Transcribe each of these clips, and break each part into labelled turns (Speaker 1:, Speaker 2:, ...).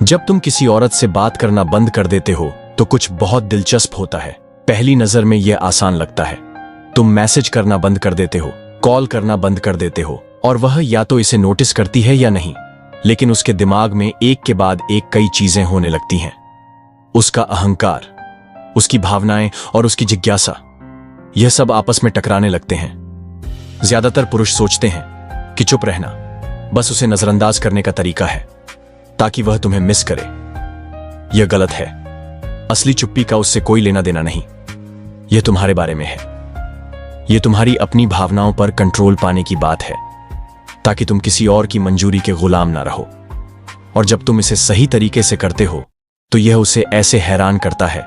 Speaker 1: जब तुम किसी औरत से बात करना बंद कर देते हो तो कुछ बहुत दिलचस्प होता है। पहली नजर में यह आसान लगता है। तुम मैसेज करना बंद कर देते हो, कॉल करना बंद कर देते हो, और वह या तो इसे नोटिस करती है या नहीं, लेकिन उसके दिमाग में एक के बाद एक कई चीजें होने लगती हैं। उसका अहंकार, उसकी भावनाएं और उसकी जिज्ञासा, यह सब आपस में टकराने लगते हैं। ज्यादातर पुरुष सोचते हैं कि चुप रहना बस उसे नजरअंदाज करने का तरीका है ताकि वह तुम्हें मिस करे। यह गलत है। असली चुप्पी का उससे कोई लेना देना नहीं। यह तुम्हारे बारे में है। यह तुम्हारी अपनी भावनाओं पर कंट्रोल पाने की बात है ताकि तुम किसी और की मंजूरी के गुलाम ना रहो। और जब तुम इसे सही तरीके से करते हो तो यह उसे ऐसे हैरान करता है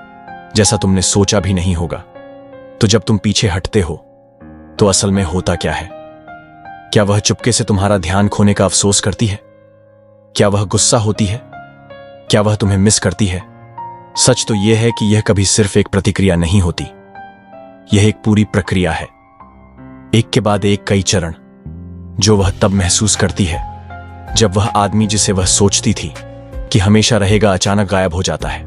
Speaker 1: जैसा तुमने सोचा भी नहीं होगा। तो जब तुम पीछे हटते हो तो असल में होता क्या है? क्या वह चुपके से तुम्हारा ध्यान खोने का अफसोस करती है? क्या वह गुस्सा होती है? क्या वह तुम्हें मिस करती है? सच तो यह है कि यह कभी सिर्फ एक प्रतिक्रिया नहीं होती। यह एक पूरी प्रक्रिया है, एक के बाद एक कई चरण, जो वह तब महसूस करती है जब वह आदमी जिसे वह सोचती थी कि हमेशा रहेगा अचानक गायब हो जाता है।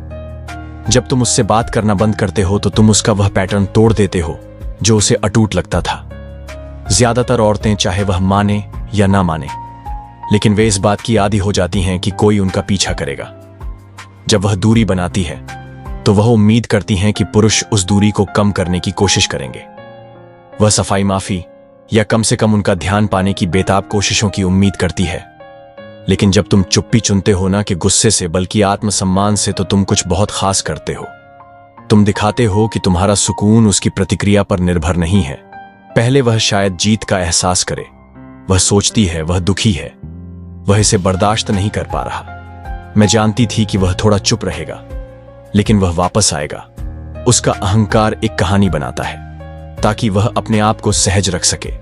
Speaker 1: जब तुम उससे बात करना बंद करते हो तो तुम उसका वह पैटर्न तोड़ देते हो जो उसे अटूट लगता था। ज्यादातर औरतें, चाहे वह माने या ना माने, लेकिन वे इस बात की आदी हो जाती हैं कि कोई उनका पीछा करेगा। जब वह दूरी बनाती है तो वह उम्मीद करती हैं कि पुरुष उस दूरी को कम करने की कोशिश करेंगे। वह सफाई माफी या कम से कम उनका ध्यान पाने की बेताब कोशिशों की उम्मीद करती है। लेकिन जब तुम चुप्पी चुनते हो, ना कि गुस्से से बल्कि आत्मसम्मान से, तो तुम कुछ बहुत खास करते हो। तुम दिखाते हो कि तुम्हारा सुकून उसकी प्रतिक्रिया पर निर्भर नहीं है। पहले वह शायद जीत का एहसास करे। वह सोचती है वह दुखी है, वह इसे बर्दाश्त नहीं कर पा रहा। मैं जानती थी कि वह थोड़ा चुप रहेगा, लेकिन वह वापस आएगा। उसका अहंकार एक कहानी बनाता है ताकि वह अपने आप को सहज रख सके।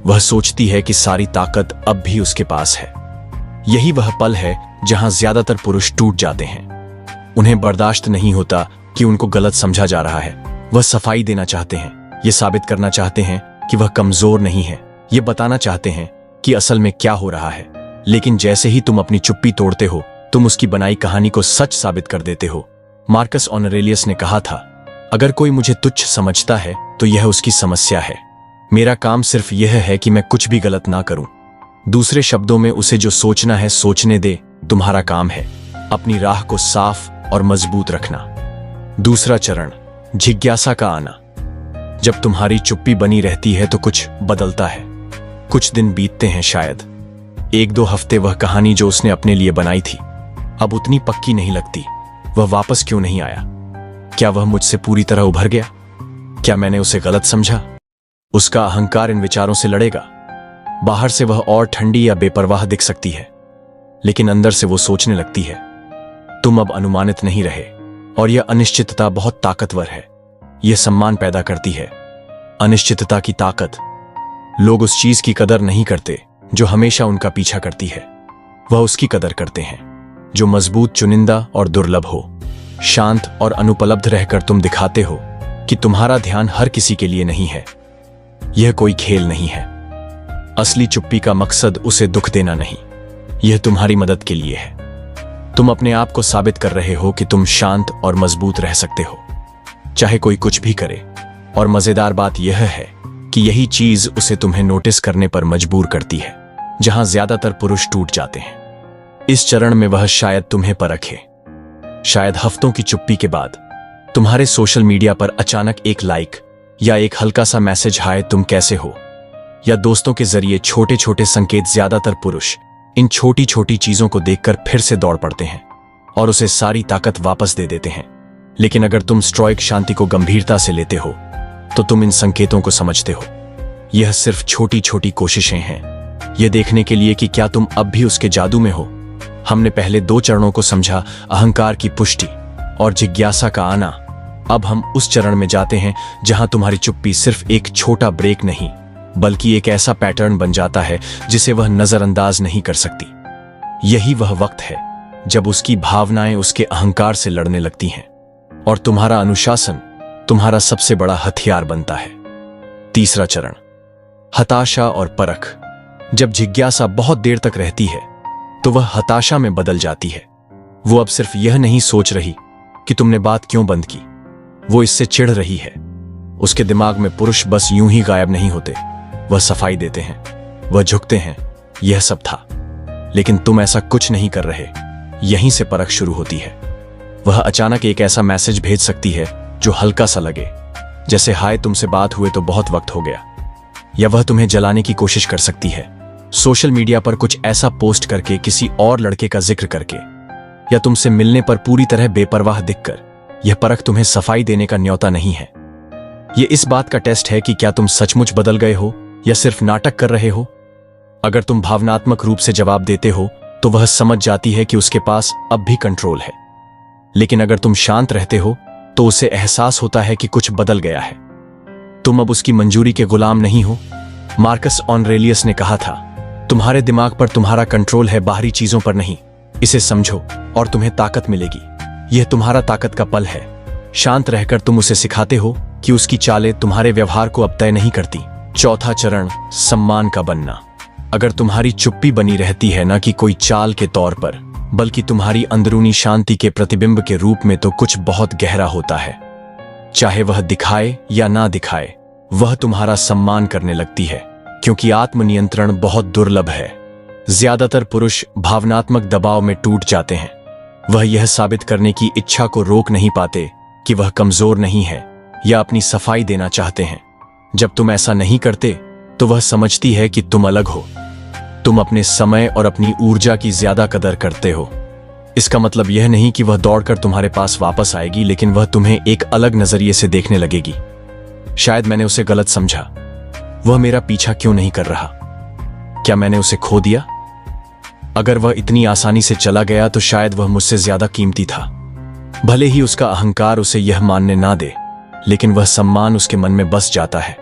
Speaker 1: वह सोचती है कि सारी ताकत अब भी उसके पास है। यही वह पल है जहां ज्यादातर पुरुष टूट जाते हैं। उन्हें बर्दाश्त नहीं होता कि उनको गलत समझा जा रहा है। वह सफाई देना चाहते हैं, ये साबित करना चाहते हैं कि वह कमजोर नहीं है, ये बताना चाहते हैं कि असल में क्या हो रहा है। लेकिन जैसे ही तुम अपनी चुप्पी तोड़ते हो, तुम उसकी बनाई कहानी को सच साबित कर देते हो। मार्कस ऑरेलियस ने कहा था, अगर कोई मुझे तुच्छ समझता है तो यह उसकी समस्या है। मेरा काम सिर्फ यह है कि मैं कुछ भी गलत ना करूं। दूसरे शब्दों में, उसे जो सोचना है सोचने दे। तुम्हारा काम है अपनी राह को साफ और मजबूत रखना। दूसरा चरण, जिज्ञासा का आना। जब तुम्हारी चुप्पी बनी रहती है तो कुछ बदलता है। कुछ दिन बीतते हैं, शायद 1-2 हफ्ते। वह कहानी जो उसने अपने लिए बनाई थी अब उतनी पक्की नहीं लगती। वह वापस क्यों नहीं आया? क्या वह मुझसे पूरी तरह उभर गया? क्या मैंने उसे गलत समझा? उसका अहंकार इन विचारों से लड़ेगा। बाहर से वह और ठंडी या बेपरवाह दिख सकती है, लेकिन अंदर से वो सोचने लगती है तुम अब अनुमानित नहीं रहे। और यह अनिश्चितता बहुत ताकतवर है। यह सम्मान पैदा करती है। अनिश्चितता की ताकत। लोग उस चीज की कदर नहीं करते जो हमेशा उनका पीछा करती है। वह उसकी कदर करते हैं जो मजबूत, चुनिंदा और दुर्लभ हो। शांत और अनुपलब्ध रहकर तुम दिखाते हो कि तुम्हारा ध्यान हर किसी के लिए नहीं है। यह कोई खेल नहीं है। असली चुप्पी का मकसद उसे दुख देना नहीं, यह तुम्हारी मदद के लिए है। तुम अपने आप को साबित कर रहे हो कि तुम शांत और मजबूत रह सकते हो, चाहे कोई कुछ भी करे। और मजेदार बात यह है कि यही चीज उसे तुम्हें नोटिस करने पर मजबूर करती है, जहां ज्यादातर पुरुष टूट जाते हैं। इस चरण में वह शायद तुम्हें परखे। शायद हफ्तों की चुप्पी के बाद तुम्हारे सोशल मीडिया पर अचानक एक लाइक या एक हल्का सा मैसेज, हाय तुम कैसे हो, या दोस्तों के जरिए छोटे छोटे संकेत। ज्यादातर पुरुष इन छोटी छोटी चीजों को देखकर फिर से दौड़ पड़ते हैं और उसे सारी ताकत वापस दे देते हैं। लेकिन अगर तुम स्टोइक शांति को गंभीरता से लेते हो तो तुम इन संकेतों को समझते हो। यह सिर्फ छोटी छोटी कोशिशें हैं, यह देखने के लिए कि क्या तुम अब भी उसके जादू में हो। हमने पहले 2 चरणों को समझा, अहंकार की पुष्टि और जिज्ञासा का आना। अब हम उस चरण में जाते हैं जहां तुम्हारी चुप्पी सिर्फ एक छोटा ब्रेक नहीं, बल्कि एक ऐसा पैटर्न बन जाता है जिसे वह नजरअंदाज नहीं कर सकती। यही वह वक्त है जब उसकी भावनाएं उसके अहंकार से लड़ने लगती हैं और तुम्हारा अनुशासन तुम्हारा सबसे बड़ा हथियार बनता है। तीसरा चरण, हताशा और परख। जब जिज्ञासा बहुत देर तक रहती है तो वह हताशा में बदल जाती है। वो अब सिर्फ यह नहीं सोच रही कि तुमने बात क्यों बंद की, वो इससे चिढ़ रही है। उसके दिमाग में पुरुष बस यूं ही गायब नहीं होते, वह सफाई देते हैं, वह झुकते हैं, यह सब था। लेकिन तुम ऐसा कुछ नहीं कर रहे। यहीं से परख शुरू होती है। वह अचानक एक ऐसा मैसेज भेज सकती है जो हल्का सा लगे, जैसे हाय तुमसे बात हुए तो बहुत वक्त हो गया, या वह तुम्हें जलाने की कोशिश कर सकती है सोशल मीडिया पर कुछ ऐसा पोस्ट करके, किसी और लड़के का जिक्र करके, या तुमसे मिलने पर पूरी तरह बेपरवाह दिखकर। यह परख तुम्हें सफाई देने का न्योता नहीं है, यह इस बात का टेस्ट है कि क्या तुम सचमुच बदल गए हो या सिर्फ नाटक कर रहे हो। अगर तुम भावनात्मक रूप से जवाब देते हो तो वह समझ जाती है कि उसके पास अब भी कंट्रोल है। लेकिन अगर तुम शांत रहते हो तो उसे एहसास होता है कि कुछ बदल गया है। तुम अब उसकी मंजूरी के गुलाम नहीं हो। मार्कस ऑरेलियस ने कहा था, तुम्हारे दिमाग पर तुम्हारा कंट्रोल है, बाहरी चीजों पर नहीं। इसे समझो और तुम्हें ताकत मिलेगी। यह तुम्हारा ताकत का पल है। शांत रहकर तुम उसे सिखाते हो कि उसकी चालें तुम्हारे व्यवहार को अब तय नहीं करती। चौथा चरण, सम्मान का बनना। अगर तुम्हारी चुप्पी बनी रहती है न कि कोई चाल के तौर पर, बल्कि तुम्हारी अंदरूनी शांति के प्रतिबिंब के रूप में, तो कुछ बहुत गहरा होता है। चाहे वह दिखाए या ना दिखाए, वह तुम्हारा सम्मान करने लगती है, क्योंकि आत्मनियंत्रण बहुत दुर्लभ है। ज्यादातर पुरुष भावनात्मक दबाव में टूट जाते हैं। वह यह साबित करने की इच्छा को रोक नहीं पाते कि वह कमजोर नहीं है या अपनी सफाई देना चाहते हैं। जब तुम ऐसा नहीं करते तो वह समझती है कि तुम अलग हो। तुम अपने समय और अपनी ऊर्जा की ज्यादा कदर करते हो। इसका मतलब यह नहीं कि वह दौड़कर तुम्हारे पास वापस आएगी, लेकिन वह तुम्हें एक अलग नजरिए से देखने लगेगी। शायद मैंने उसे गलत समझा। वह मेरा पीछा क्यों नहीं कर रहा? क्या मैंने उसे खो दिया? अगर वह इतनी आसानी से चला गया तो शायद वह मुझसे ज्यादा कीमती था। भले ही उसका अहंकार उसे यह मानने ना दे, लेकिन वह सम्मान उसके मन में बस जाता है।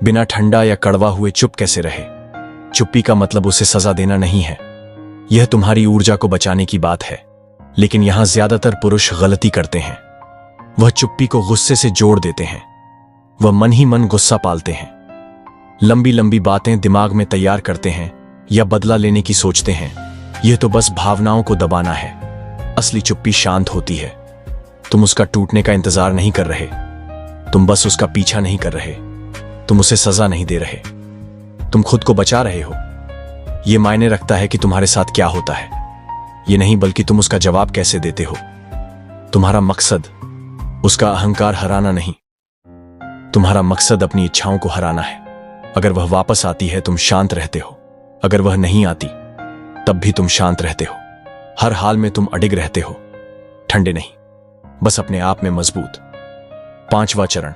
Speaker 1: बिना ठंडा या कड़वा हुए चुप कैसे रहे? चुप्पी का मतलब उसे सजा देना नहीं है। यह तुम्हारी ऊर्जा को बचाने की बात है। लेकिन यहां ज्यादातर पुरुष गलती करते हैं। वह चुप्पी को गुस्से से जोड़ देते हैं। वह मन ही मन गुस्सा पालते हैं। लंबी लंबी बातें दिमाग में तैयार करते हैं या बदला लेने की सोचते हैं। यह तो बस भावनाओं को दबाना है। असली चुप्पी शांत होती है। तुम उसका टूटने का इंतजार नहीं कर रहे। तुम बस उसका पीछा नहीं कर रहे। तुम उसे सजा नहीं दे रहे। तुम खुद को बचा रहे हो। यह मायने रखता है कि तुम्हारे साथ क्या होता है, यह नहीं बल्कि तुम उसका जवाब कैसे देते हो। तुम्हारा मकसद उसका अहंकार हराना नहीं, तुम्हारा मकसद अपनी इच्छाओं को हराना है। अगर वह वापस आती है तुम शांत रहते हो। अगर वह नहीं आती तब भी तुम शांत रहते हो। हर हाल में तुम अडिग रहते हो, ठंडे नहीं, बस अपने आप में मजबूत। पांचवा चरण,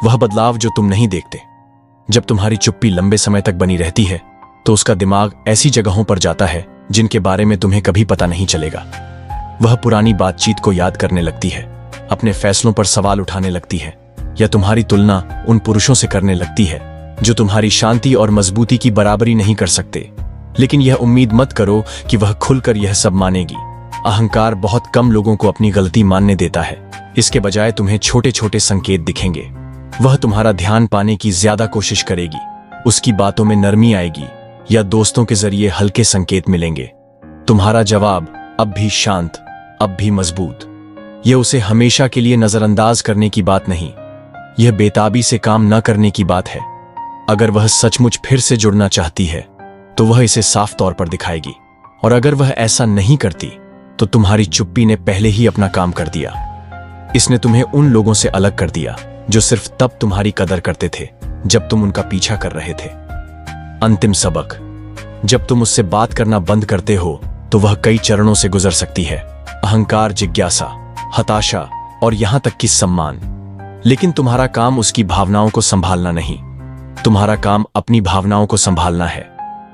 Speaker 1: वह बदलाव जो तुम नहीं देखते। जब तुम्हारी चुप्पी लंबे समय तक बनी रहती है तो उसका दिमाग ऐसी जगहों पर जाता है जिनके बारे में तुम्हें कभी पता नहीं चलेगा। वह पुरानी बातचीत को याद करने लगती है, अपने फैसलों पर सवाल उठाने लगती है, या तुम्हारी तुलना उन पुरुषों से करने लगती है जो तुम्हारी शांति और मजबूती की बराबरी नहीं कर सकते। लेकिन यह उम्मीद मत करो कि वह खुलकर यह सब मानेगी। अहंकार बहुत कम लोगों को अपनी गलती मानने देता है। इसके बजाय तुम्हें छोटे छोटे संकेत दिखेंगे। वह तुम्हारा ध्यान पाने की ज्यादा कोशिश करेगी। उसकी बातों में नरमी आएगी या दोस्तों के जरिए हल्के संकेत मिलेंगे। तुम्हारा जवाब अब भी शांत, अब भी मजबूत। यह उसे हमेशा के लिए नजरअंदाज करने की बात नहीं, यह बेताबी से काम न करने की बात है। अगर वह सचमुच फिर से जुड़ना चाहती है तो वह इसे साफ तौर पर दिखाएगी, और अगर वह ऐसा नहीं करती तो तुम्हारी चुप्पी ने पहले ही अपना काम कर दिया। इसने तुम्हें उन लोगों से अलग कर दिया जो सिर्फ तब तुम्हारी कदर करते थे जब तुम उनका पीछा कर रहे थे। अंतिम सबक, जब तुम उससे बात करना बंद करते हो तो वह कई चरणों से गुजर सकती है। अहंकार, जिज्ञासा, हताशा और यहां तक कि सम्मान। लेकिन तुम्हारा काम उसकी भावनाओं को संभालना नहीं, तुम्हारा काम अपनी भावनाओं को संभालना है।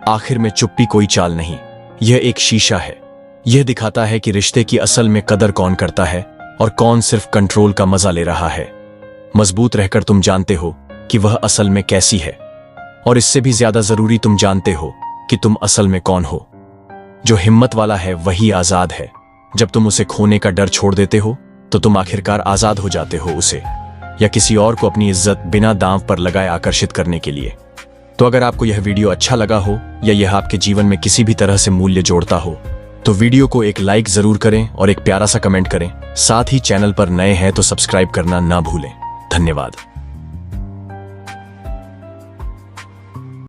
Speaker 1: आखिर में चुप्पी कोई चाल नहीं, यह एक शीशा है। यह दिखाता है कि रिश्ते की असल में कदर कौन करता है और कौन सिर्फ कंट्रोल का मजा ले रहा है। मजबूत रहकर तुम जानते हो कि वह असल में कैसी है, और इससे भी ज्यादा जरूरी तुम जानते हो कि तुम असल में कौन हो। जो हिम्मत वाला है वही आजाद है। जब तुम उसे खोने का डर छोड़ देते हो तो तुम आखिरकार आजाद हो जाते हो उसे या किसी और को अपनी इज्जत बिना दांव पर लगाए आकर्षित करने के लिए। तो अगर आपको यह वीडियो अच्छा लगा हो या यह आपके जीवन में किसी भी तरह से मूल्य जोड़ता हो तो वीडियो को एक लाइक जरूर करें और एक प्यारा सा कमेंट करें। साथ ही चैनल पर नए हैं तो सब्सक्राइब करना ना भूलें। धन्यवाद।